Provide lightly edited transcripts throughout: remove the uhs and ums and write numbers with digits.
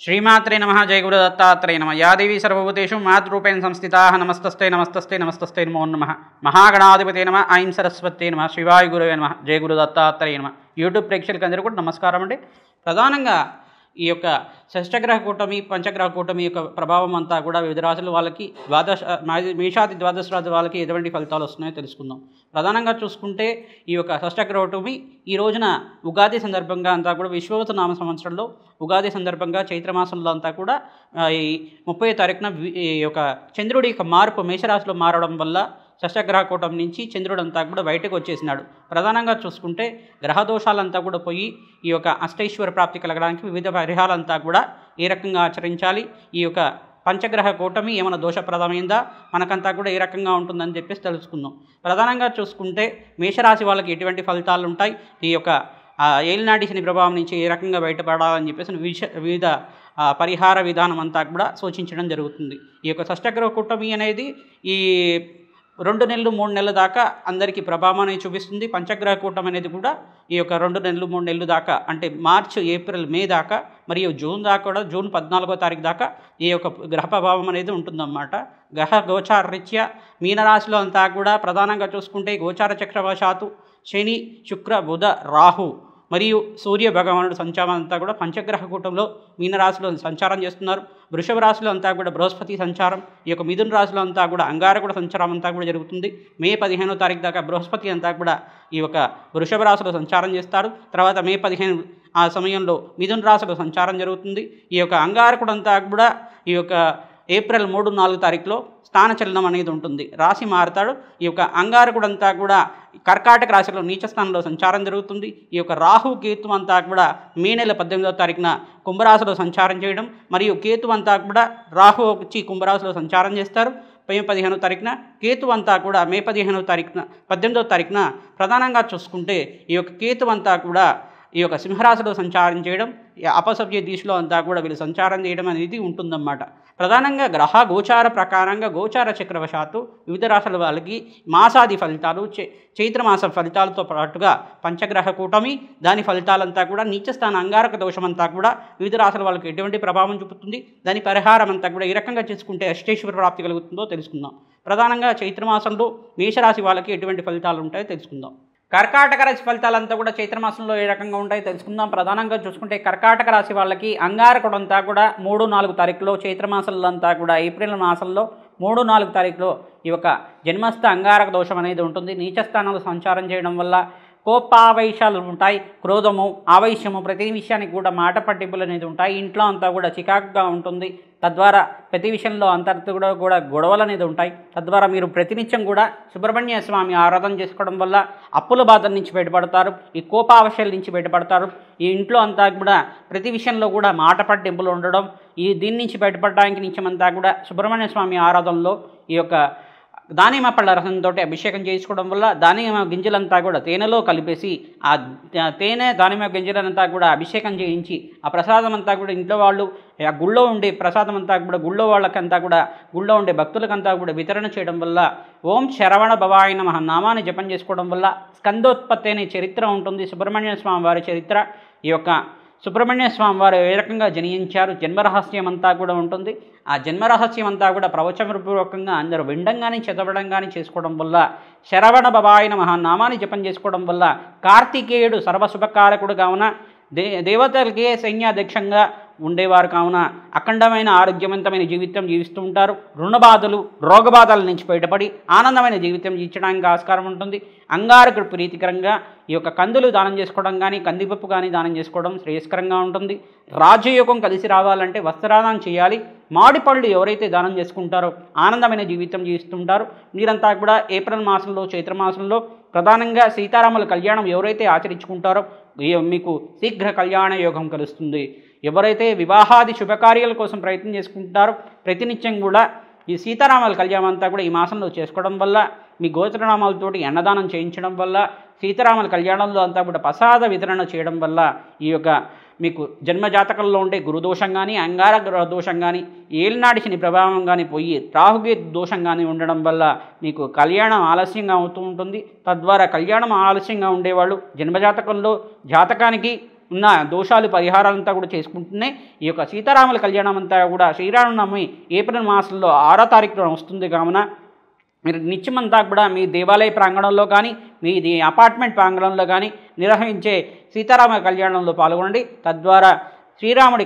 श्रीमात्रे नमः जय गुरुदत्तात्रेय नमः या देवी सर्वभूतेषु मातृरूपेण संस्थिताः नमस्तस्ते नमस्तस्ते नमस्तस्ते नमो नमः महागणाधिपते नमः ऐं सरस्वती नमः शिवाय गुरुवे नमः जय गुरुदत्तात्रेय नमः యూట్యూబ్ ప్రేక్షకులందరూ కూడా నమస్కారం అండి. ప్రధానంగా ఈ యొక్క షష్టగ్రహ కూటమి పంచగ్రహ కూటమి యొక్క ప్రభావం అంతా కూడా వివిధ రాశుల వాళ్ళకి మేషాది ద్వాదశ రాశి వాళ్ళకి ఎటువంటి ఫలితాలు వస్తున్నాయో తెలుసుకుందాం. ప్రధానంగా చూసుకుంటే ఈ యొక్క షష్టగ్రహ కూటమి ఈ రోజున ఉగాది సందర్భంగా అంతా కూడా విశ్వవత నామ సంవత్సరంలో ఉగాది సందర్భంగా చైత్రమాసంలో అంతా కూడా ఈ 30వ తారీఖున ఈ యొక్క చంద్రుడి యొక్క మార్పు మేషరాశిలో మారడం వల్ల షష్టగ్రహ కూటమి నుంచి చంద్రుడంతా కూడా బయటకు వచ్చేసినాడు. ప్రధానంగా చూసుకుంటే గ్రహ దోషాలంతా కూడా పోయి ఈ యొక్క అష్టైశ్వర ప్రాప్తి కలగడానికి వివిధ పరిహారాలంతా కూడా ఏ రకంగా ఆచరించాలి, ఈ యొక్క పంచగ్రహ కూటమి ఏమైనా దోషప్రదమైందా, మనకంతా కూడా ఏ రకంగా ఉంటుందని చెప్పేసి తెలుసుకుందాం. ప్రధానంగా చూసుకుంటే మేషరాశి వాళ్ళకి ఎటువంటి ఫలితాలు ఉంటాయి, ఈ యొక్క ఏలినాటి శని ప్రభావం నుంచి ఏ రకంగా బయటపడాలని చెప్పేసి వివిధ పరిహార విధానం అంతా కూడా సూచించడం జరుగుతుంది. ఈ యొక్క షష్టగ్రహ కూటమి అనేది ఈ 2 నెలలు 3 నెలల దాకా అందరికీ ప్రభావాన్ని చూపిస్తుంది. పంచగ్రహ కూటమి అనేది కూడా ఈ యొక్క 2 నెలలు 3 నెలలు దాకా అంటే మార్చ్ ఏప్రిల్ మే దాకా మరియు జూన్ దాకా కూడా జూన్ 14వ తారీఖు దాకా ఈ యొక్క గ్రహ ప్రభావం అనేది ఉంటుందన్నమాట. గ్రహ గోచార రీత్యా మీనరాశిలో అంతా కూడా ప్రధానంగా చూసుకుంటే గోచార చక్రవశాత్తు శని శుక్ర బుధ రాహు మరియు సూర్య భగవానుడు సంచారం అంతా కూడా పంచగ్రహ కూటంలో మీనరాశిలో సంచారం చేస్తున్నారు. వృషభ రాశిలో అంతా కూడా బృహస్పతి సంచారం, ఈ యొక్క మిథున రాశిలో అంతా కూడా అంగారకుడ సంచారం అంతా కూడా జరుగుతుంది. మే 15వ తారీఖు దాకా బృహస్పతి అంతా కూడా ఈ యొక్క వృషభ రాశిలో సంచారం చేస్తారు. తర్వాత మే 15 ఆ సమయంలో మిథున రాశిలో సంచారం జరుగుతుంది. ఈ యొక్క అంగారకుడు అంతా కూడా ఈ యొక్క ఏప్రిల్ 3, 4 తారీఖులో స్థానచలనం అనేది ఉంటుంది, రాశి మారుతాడు. ఈ యొక్క అంగారకుడు అంతా కూడా కర్కాటక రాశిలో నీచ స్థానంలో సంచారం జరుగుతుంది. ఈ యొక్క రాహు కేతు అంతా కూడా మే నెల 18వ తారీఖున కుంభరాశిలో సంచారం చేయడం మరియు కేతు అంతా కూడా రాహు వచ్చి కుంభరాశిలో సంచారం చేస్తారు. మే 15వ తారీఖున కేతు అంతా కూడా మే 15వ తారీఖున 18వ తారీఖున ప్రధానంగా చూసుకుంటే ఈ యొక్క కేతు అంతా కూడా ఈ యొక్క సింహరాశిలో సంచారం చేయడం, అపసవ్య దిశలో అంతా కూడా వీళ్ళు సంచారం చేయడం అనేది ఉంటుందన్నమాట. ప్రధానంగా గ్రహ గోచార ప్రకారంగా గోచార చక్రవశాత్తు వివిధ రాశుల వాళ్ళకి మాసాది ఫలితాలు చైత్రమాస ఫలితాలతో పాటుగా పంచగ్రహ కూటమి దాని ఫలితాలంతా కూడా నీచస్థాన అంగారక దోషమంతా కూడా వివిధ రాశుల వాళ్ళకి ఎటువంటి ప్రభావం చూపుతుంది, దాని పరిహారం అంతా కూడా ఏ రకంగా చేసుకుంటే అష్టైశ్వర ప్రాప్తి కలుగుతుందో తెలుసుకుందాం. ప్రధానంగా చైత్రమాసంలో మేషరాశి వాళ్ళకి ఎటువంటి ఫలితాలు ఉంటాయో తెలుసుకుందాం. కర్కాటక రాశి ఫలితాలంతా కూడా చైత్రమాసంలో ఏ రకంగా ఉంటాయో తెలుసుకుందాం. ప్రధానంగా చూసుకుంటే కర్కాటక రాశి వాళ్ళకి అంగారకుడు అంతా కూడా 3, 4 తారీఖులో చైత్రమాసంలో అంతా కూడా ఏప్రిల్ మాసంలో 3, 4 తారీఖులో ఈ యొక్క జన్మస్థ అంగారక దోషం అనేది ఉంటుంది. నీచస్థానంలో సంచారం చేయడం వల్ల కోపావేశాలు ఉంటాయి, క్రోధము ఆవేశము ప్రతి విషయానికి కూడా మాట పట్టింపులు అనేది ఉంటాయి. ఇంట్లో అంతా కూడా చికాకుగా ఉంటుంది, తద్వారా ప్రతి విషయంలో అంతర్గత కూడా గొడవలు అనేది ఉంటాయి. తద్వారా మీరు ప్రతినిత్యం కూడా సుబ్రహ్మణ్య స్వామి ఆరాధన చేసుకోవడం వల్ల అప్పుల బాధల నుంచి బయటపడతారు, ఈ కోపావేశాల నుంచి బయటపడతారు. ఈ ఇంట్లో అంతా కూడా ప్రతి విషయంలో కూడా మాట పట్టింపులు ఉండడం, దీని నుంచి బయటపడడానికి నిత్యమంతా కూడా సుబ్రహ్మణ్య స్వామి ఆరాధనలో ఈ యొక్క దానిమ్మ పళ్ళ రసంతో అభిషేకం చేసుకోవడం వల్ల దానిమ్మ గింజలంతా కూడా తేనెలో కలిపేసి ఆ తేనె దానిమ్మ గింజలంతా కూడా అభిషేకం చేయించి ఆ ప్రసాదం అంతా కూడా ఇంట్లో వాళ్ళు ఆ గుళ్ళో ఉండే ప్రసాదం అంతా కూడా గుళ్ళో వాళ్ళకంతా కూడా గుళ్ళో ఉండే భక్తులకంతా కూడా వితరణ చేయడం వల్ల ఓం శరవణ భవాయ నమః నామాన్ని జపం చేసుకోవడం వల్ల స్కందోత్పత్తి అనే చరిత్ర ఉంటుంది, సుబ్రహ్మణ్య స్వామి వారి చరిత్ర. ఈ యొక్క సుబ్రహ్మణ్య స్వామి వారు ఏ రకంగా జనించారు జన్మరహస్యం అంతా కూడా ఉంటుంది. ఆ జన్మరహస్యం అంతా కూడా ప్రవచనపూర్వకంగా అందరూ వినడం కానీ చదవడం కానీ చేసుకోవడం వల్ల శరవణ భవాయ నమః నామాన్ని జపం చేసుకోవడం వల్ల కార్తికేయుడు సర్వశుభకారకుడు కావున దేవతలకే సైన్యాధ్యక్షంగా ఉండేవారు కావున అఖండమైన ఆరోగ్యవంతమైన జీవితం జీవిస్తూ ఉంటారు. రుణబాధలు రోగబాధల నుంచి బయటపడి ఆనందమైన జీవితం జీవించడానికి ఆస్కారం ఉంటుంది. అంగారకుడు ప్రీతికరంగా ఈ యొక్క కందులు దానం చేసుకోవడం కానీ కందిపప్పు కానీ దానం చేసుకోవడం శ్రేయస్కరంగా ఉంటుంది. రాజయోగం కలిసి రావాలంటే వస్త్రదానం చేయాలి. మామిడి పళ్ళు ఎవరైతే దానం చేసుకుంటారో ఆనందమైన జీవితం జీవిస్తుంటారు. మీరంతా కూడా ఏప్రిల్ మాసంలో చైత్రమాసంలో ప్రధానంగా సీతారాముల కళ్యాణం ఎవరైతే ఆచరించుకుంటారో మీకు శీఘ్ర కళ్యాణ యోగం కలుస్తుంది. ఎవరైతే వివాహాది శుభకార్యాల కోసం ప్రయత్నం చేసుకుంటారో ప్రతినిత్యం కూడా ఈ సీతారాముల కళ్యాణం అంతా కూడా ఈ మాసంలో చేసుకోవడం వల్ల మీ గోత్రనామాలతోటి అన్నదానం చేయించడం వల్ల సీతారాముల కళ్యాణంలో అంతా కూడా ప్రసాద వితరణ చేయడం వల్ల ఈ యొక్క మీకు జన్మజాతకంలో ఉండే గురుదోషం కానీ అంగారక దోషం కానీ ఏలినాటి శని ప్రభావం కానీ పోయి రాహుగే దోషం కానీ ఉండడం వల్ల మీకు కళ్యాణం ఆలస్యంగా అవుతూ ఉంటుంది. తద్వారా కళ్యాణం ఆలస్యంగా ఉండేవాళ్ళు జన్మజాతకంలో జాతకానికి ఉన్న దోషాలు పరిహారాలంతా కూడా చేసుకుంటూనే ఈ యొక్క సీతారాముల కళ్యాణం అంతా కూడా శ్రీరామనవమి ఏప్రిల్ మాసంలో 6వ తారీఖున వస్తుంది కావున మీరు నిత్యమంతా కూడా మీ దేవాలయ ప్రాంగణంలో కానీ మీ అపార్ట్మెంట్ ప్రాంగణంలో కానీ నిర్వహించే సీతారామ కళ్యాణంలో పాల్గొనండి. తద్వారా శ్రీరాముడి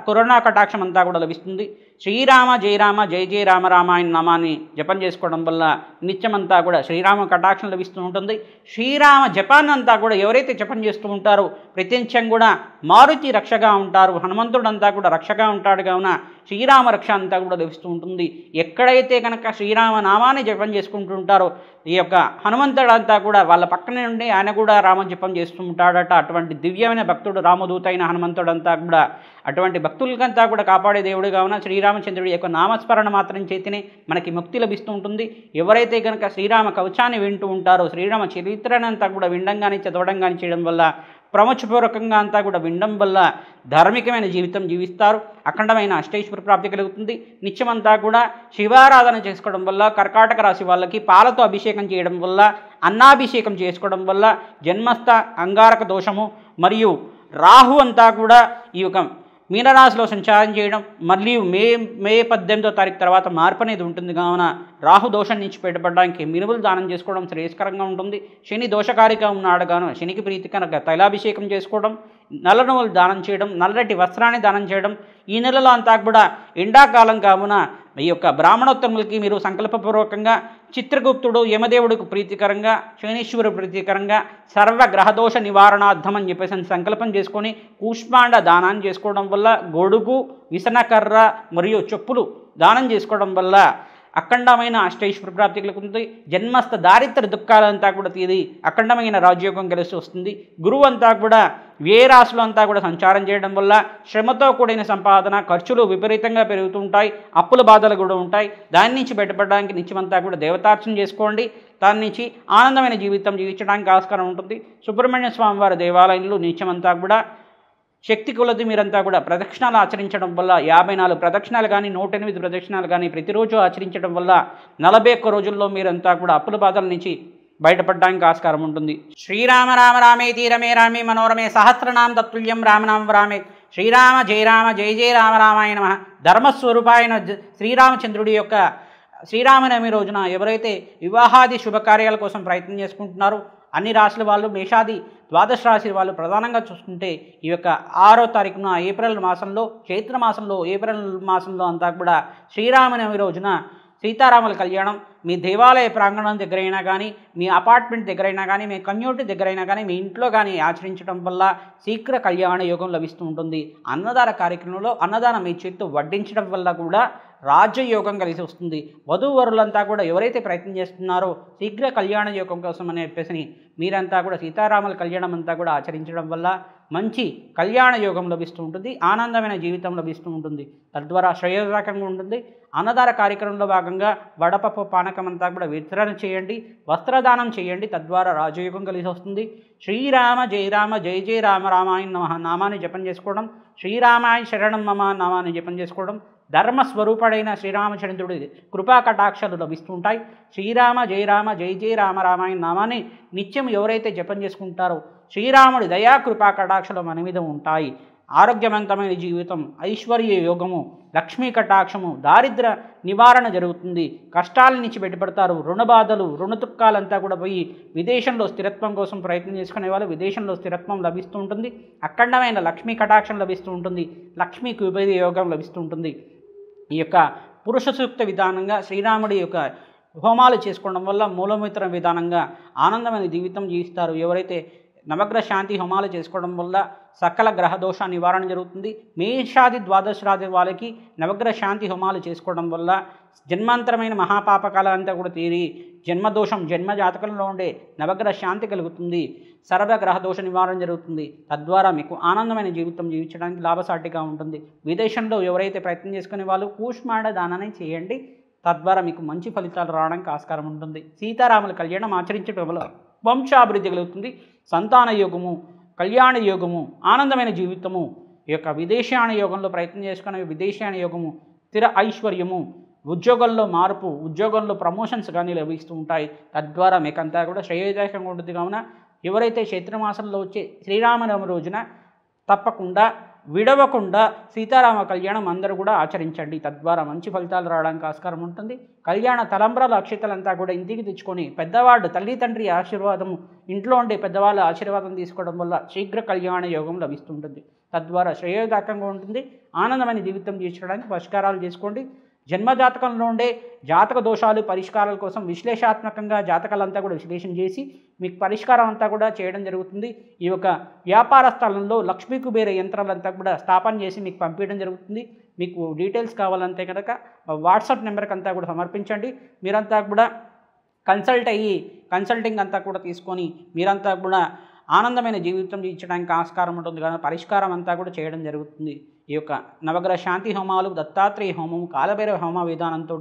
కరుణా కటాక్షం అంతా కూడా లభిస్తుంది. శ్రీరామ జయ రామ జయ జయ రామ రామ ఆయన నామాన్ని జపం చేసుకోవడం వల్ల నిత్యమంతా కూడా శ్రీరామ కటాక్షం లభిస్తూ ఉంటుంది. శ్రీరామ జపాన్ని అంతా కూడా ఎవరైతే జపం చేస్తూ ఉంటారో ప్రత్యక్షం కూడా మారుతి రక్షగా ఉంటారు, హనుమంతుడంతా కూడా రక్షగా ఉంటాడు కావున శ్రీరామ రక్ష అంతా కూడా లభిస్తూ ఉంటుంది. ఎక్కడైతే కనుక శ్రీరామ నామాన్ని జపం చేసుకుంటూ ఉంటారో ఈ యొక్క హనుమంతుడంతా కూడా వాళ్ళ పక్కనే నుండి ఆయన కూడా రామ జపం చేస్తూ ఉంటాడట. అటువంటి దివ్యమైన భక్తుడు రామదూత అయిన హనుమంతుడంతా కూడా అటువంటి భక్తులకంతా కూడా కాపాడే దేవుడు కావున శ్రీరామచంద్రుడి యొక్క నామస్మరణ మాత్రం చేతినే మనకి ముక్తి లభిస్తూ ఉంటుంది. ఎవరైతే కనుక శ్రీరామ కవచాన్ని వింటూ ఉంటారో శ్రీరామ చరిత్రనంతా కూడా వినడం కానీ చదవడం కానీ చేయడం వల్ల ప్రమోచపూర్వకంగా అంతా కూడా వినడం వల్ల ధార్మికమైన జీవితం జీవిస్తారు. అఖండమైన అష్టైశ్వర ప్రాప్తి కలుగుతుంది. నిత్యమంతా కూడా శివారాధన చేసుకోవడం వల్ల కర్కాటక రాశి వాళ్ళకి పాలతో అభిషేకం చేయడం వల్ల అన్నాభిషేకం చేసుకోవడం వల్ల జన్మస్థ అంగారక దోషము మరియు రాహు అంతా కూడా ఈ యొక్క మీనరాశిలో సంచారం చేయడం మరియు మే 18వ తారీఖు తర్వాత మార్పు అనేది ఉంటుంది కావున రాహు దోషం నుంచి బయటపడడానికి మినుములు దానం చేసుకోవడం శ్రేయస్కరంగా ఉంటుంది. శని దోషకారిగా ఉన్నాడు గాను శనికి ప్రీతికరంగా తైలాభిషేకం చేసుకోవడం, నల్ల నువ్వులు దానం చేయడం, నల్లటి వస్త్రాన్ని దానం చేయడం. ఈ నెలలో అంతా కూడా ఎండాకాలం కావున ఈ యొక్క బ్రాహ్మణోత్తములకి మీరు సంకల్పపూర్వకంగా చిత్రగుప్తుడు యమదేవుడికి ప్రీతికరంగా శనీశ్వరుడు ప్రీతికరంగా సర్వగ్రహదోష నివారణార్థం అని చెప్పేసి సంకల్పం చేసుకొని కూష్మాండ దానాన్ని చేసుకోవడం వల్ల గొడుగు, విసనకర్ర మరియు చెప్పులు దానం చేసుకోవడం వల్ల అఖండమైన అష్టైశ్వర ప్రాప్తి కలుగుతుంది. జన్మస్థ దారిద్ర దుఃఖాలంతా కూడా తీరి అఖండమైన రాజయోగం కలిసి వస్తుంది. గురువు అంతా కూడా వ్యయ రాశులు అంతా కూడా సంచారం చేయడం వల్ల శ్రమతో కూడిన సంపాదన, ఖర్చులు విపరీతంగా పెరుగుతుంటాయి, అప్పుల బాధలు కూడా ఉంటాయి. దాని నుంచి బయటపడడానికి నిత్యమంతా కూడా దేవతార్చన చేసుకోండి. దాని నుంచి ఆనందమైన జీవితం జీవించడానికి ఆస్కారం ఉంటుంది. సుబ్రహ్మణ్య స్వామి వారి దేవాలయంలో నిత్యమంతా కూడా శక్తి కొలది మీరంతా కూడా ప్రదక్షిణాలు ఆచరించడం వల్ల 54 ప్రదక్షిణాలు కానీ 108 ప్రదక్షిణాలు కానీ ప్రతిరోజు ఆచరించడం వల్ల 41 రోజుల్లో మీరంతా కూడా అప్పుల బాధల నుంచి బయటపడడానికి ఆస్కారం ఉంటుంది. శ్రీరామ రామ రామేతి రమే రామే మనోరమే సహస్రనామ తత్తుల్యం రామనామ రామే. శ్రీరామ జయ రామ జయ జయ రామ రామాయ నమః. ధర్మస్వరూపాయన శ్రీరామచంద్రుడి యొక్క శ్రీరామనవమి రోజున ఎవరైతే వివాహాది శుభకార్యాల కోసం ప్రయత్నం చేసుకుంటున్నారో అన్ని రాశుల వాళ్ళు, మేషాది ద్వాదశ రాశి వాళ్ళు ప్రధానంగా చూసుకుంటే ఈ యొక్క 6వ తారీఖున ఏప్రిల్ మాసంలో చైత్ర మాసంలో ఏప్రిల్ మాసంలో అంతా కూడా శ్రీరామనవమి రోజున సీతారాముల కళ్యాణం మీ దేవాలయ ప్రాంగణం దగ్గరైనా కానీ, మీ అపార్ట్మెంట్ దగ్గరైనా కానీ, మీ కమ్యూనిటీ దగ్గరైనా కానీ, మీ ఇంట్లో కానీ ఆచరించడం వల్ల శీఘ్ర కళ్యాణ యోగం లభిస్తూ ఉంటుంది. అన్నదాన కార్యక్రమంలో అన్నదానం మీ చేతితో వడ్డించడం వల్ల కూడా రాజ్యయోగం కలిసి వస్తుంది. వధూవరులంతా కూడా ఎవరైతే ప్రయత్నం చేస్తున్నారో శీఘ్ర కళ్యాణ యోగం కోసం అని చెప్పేసి మీరంతా కూడా సీతారాముల కళ్యాణం అంతా కూడా ఆచరించడం వల్ల మంచి కళ్యాణ యోగం లభిస్తూ ఉంటుంది, ఆనందమైన జీవితం లభిస్తూ ఉంటుంది. తద్వారా శ్రేయోదాయకంగా ఉంటుంది. అన్నదాన కార్యక్రమంలో భాగంగా వడపప్పు పానకం అంతా కూడా వితరణ చేయండి, వస్త్రదానం చేయండి. తద్వారా రాజయోగం కలిసి వస్తుంది. శ్రీరామ జయ రామ జయ జయ రామ రామాయ నమః నామాన్ని జపం చేసుకోవడం, శ్రీరామాయ శరణం మమ నామాన్ని జపం చేసుకోవడం, ధర్మస్వరూపుడైన శ్రీరామచంద్రుడి కృపా కటాక్షాలు లభిస్తూ ఉంటాయి. శ్రీరామ జయ రామ జయ జయ రామ రామాయ నామాన్ని నిత్యం ఎవరైతే జపం చేసుకుంటారో శ్రీరాముడి దయా కృపా కటాక్షలు మన మీద ఉంటాయి. ఆరోగ్యవంతమైన జీవితం, ఐశ్వర్య యోగము, లక్ష్మీ కటాక్షము, దారిద్ర నివారణ జరుగుతుంది. కష్టాల నుంచి బయటపడతారు. రుణ బాధలు, రుణతుక్కాలంతా కూడా పోయి విదేశంలో స్థిరత్వం కోసం ప్రయత్నం చేసుకునే వాళ్ళు విదేశంలో స్థిరత్వం లభిస్తూ ఉంటుంది. అఖండమైన లక్ష్మీ కటాక్షం లభిస్తూ ఉంటుంది. లక్ష్మీ కుబేర యోగం లభిస్తూ ఉంటుంది. ఈ యొక్క పురుష సూక్త విధానంగా శ్రీరాముడి యొక్క హోమాలు చేసుకోవడం వల్ల మూలమిత్ర విధానంగా ఆనందమైన జీవితం జీవిస్తారు. ఎవరైతే నవగ్రహ శాంతి హోమాలు చేసుకోవడం వల్ల సకల గ్రహ దోష నివారణ జరుగుతుంది. మేషాది ద్వాదశ రాశి వాళ్ళకి నవగ్రహ శాంతి హోమాలు చేసుకోవడం వల్ల జన్మాంతరమైన మహాపాపకాల అంతా కూడా తీరి జన్మదోషం జన్మ జాతకంలో ఉండే నవగ్రహ శాంతి కలుగుతుంది. సర్వగ్రహ దోష నివారణ జరుగుతుంది. తద్వారా మీకు ఆనందమైన జీవితం జీవించడానికి లాభసాటిగా ఉంటుంది. విదేశంలో ఎవరైతే ప్రయత్నం చేసుకునే వాళ్ళు కూష్మాండ దానాన్ని చేయండి. తద్వారా మీకు మంచి ఫలితాలు రావడానికి ఆస్కారం ఉంటుంది. సీతారాముల కళ్యాణం ఆచరించడం వల్ల వంశాభివృద్ధి కలుగుతుంది. సంతాన యోగము, కళ్యాణ యోగము, ఆనందమైన జీవితము, ఈ యొక్క విదేశాన యోగంలో ప్రయత్నం చేసుకునే విదేశాన యోగము, స్థిర ఐశ్వర్యము, ఉద్యోగంలో మార్పు, ఉద్యోగంలో ప్రమోషన్స్ కానీ లభిస్తూ ఉంటాయి. తద్వారా మీకంతా కూడా శ్రేయోదాయకంగా ఉంటుంది. కావున ఎవరైతే చైత్రమాసంలో వచ్చే శ్రీరామనవమి రోజున తప్పకుండా విడవకుండా సీతారామ కళ్యాణం అందరూ కూడా ఆచరించండి. తద్వారా మంచి ఫలితాలు రావడానికి ఆస్కారం ఉంటుంది. కళ్యాణ తలంబ్రాల అక్షతలంతా కూడా ఇంటికి తెచ్చుకొని పెద్దవాడు తల్లి తండ్రి ఆశీర్వాదము ఇంట్లో ఉండే పెద్దవాళ్ళ ఆశీర్వాదం తీసుకోవడం వల్ల శీఘ్ర కళ్యాణ యోగం లభిస్తుంటుంది. తద్వారా శ్రేయోదాయకంగా ఉంటుంది. ఆనందమైన జీవితం జీవించడానికి పరిష్కారాలు చేసుకోండి. జన్మజాతకంలో ఉండే జాతక దోషాలు పరిష్కారాల కోసం విశ్లేషాత్మకంగా జాతకాలంతా కూడా విశ్లేషణ చేసి మీకు పరిష్కారం అంతా కూడా చేయడం జరుగుతుంది. ఈ యొక్క వ్యాపార స్థలంలో లక్ష్మీ కుబేర యంత్రాలంతా కూడా స్థాపన చేసి మీకు పంపించడం జరుగుతుంది. మీకు డీటెయిల్స్ కావాలంటే కనుక వాట్సాప్ నెంబర్కి అంతా కూడా సమర్పించండి. మీరంతా కూడా కన్సల్టింగ్ అంతా కూడా తీసుకొని మీరంతా కూడా ఆనందమైన జీవితం జీవించడానికి ఆస్కారం ఉంటుంది. కానీ పరిష్కారం అంతా కూడా చేయడం జరుగుతుంది. ఈ యొక్క నవగ్రహ శాంతి హోమాలు, దత్తాత్రేయ హోమం, కాలభైరవ హోమ విధానంతో,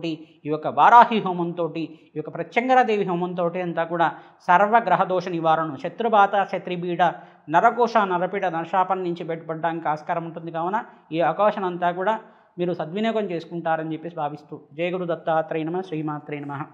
ఈ యొక్క వారాహి హోమంతో, ఈ యొక్క ప్రత్యంగరాదేవి హోమంతో అంతా కూడా సర్వగ్రహ దోష నివారణ, శత్రుబాధ, శత్రుబీడ, నరకోశ, నరపీడ, నరశాపం నుంచి బయటపడడానికి ఆస్కారం ఉంటుంది. కావున ఈ అవకాశం అంతా కూడా మీరు సద్వినియోగం చేసుకుంటారని చెప్పేసి భావిస్తూ జయ గురు దత్తాత్రేయ నమః. శ్రీమాత్రే నమః.